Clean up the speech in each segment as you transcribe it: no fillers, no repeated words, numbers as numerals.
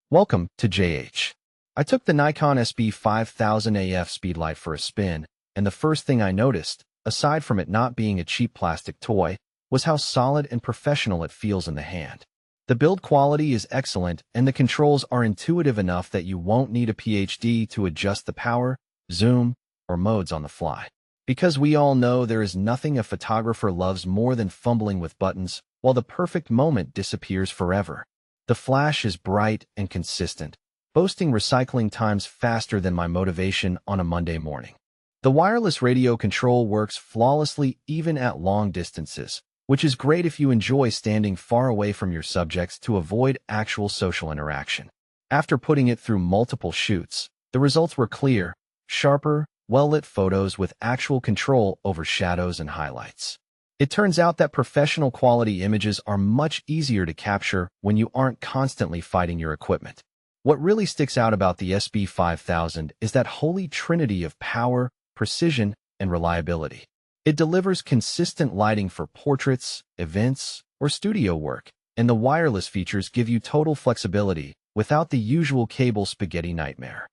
Welcome to JH. I took the Nikon SB-5000 AF Speedlight for a spin, and the first thing I noticed, aside from it not being a cheap plastic toy, was how solid and professional it feels in the hand. The build quality is excellent, and the controls are intuitive enough that you won't need a PhD to adjust the power, zoom, or modes on the fly. Because we all know there is nothing a photographer loves more than fumbling with buttons, while the perfect moment disappears forever. The flash is bright and consistent, boasting recycling times faster than my motivation on a Monday morning. The wireless radio control works flawlessly even at long distances, which is great if you enjoy standing far away from your subjects to avoid actual social interaction. After putting it through multiple shoots, the results were clear, sharper, well-lit photos with actual control over shadows and highlights. It turns out that professional quality images are much easier to capture when you aren't constantly fighting your equipment. What really sticks out about the SB-5000 is that holy trinity of power, precision, and reliability. It delivers consistent lighting for portraits, events, or studio work, and the wireless features give you total flexibility without the usual cable spaghetti nightmare.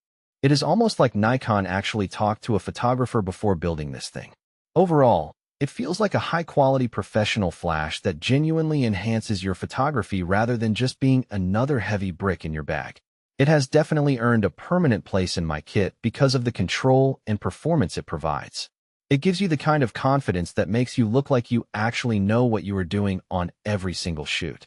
It is almost like Nikon actually talked to a photographer before building this thing. Overall, it feels like a high-quality professional flash that genuinely enhances your photography rather than just being another heavy brick in your bag. It has definitely earned a permanent place in my kit because of the control and performance it provides. It gives you the kind of confidence that makes you look like you actually know what you are doing on every single shoot.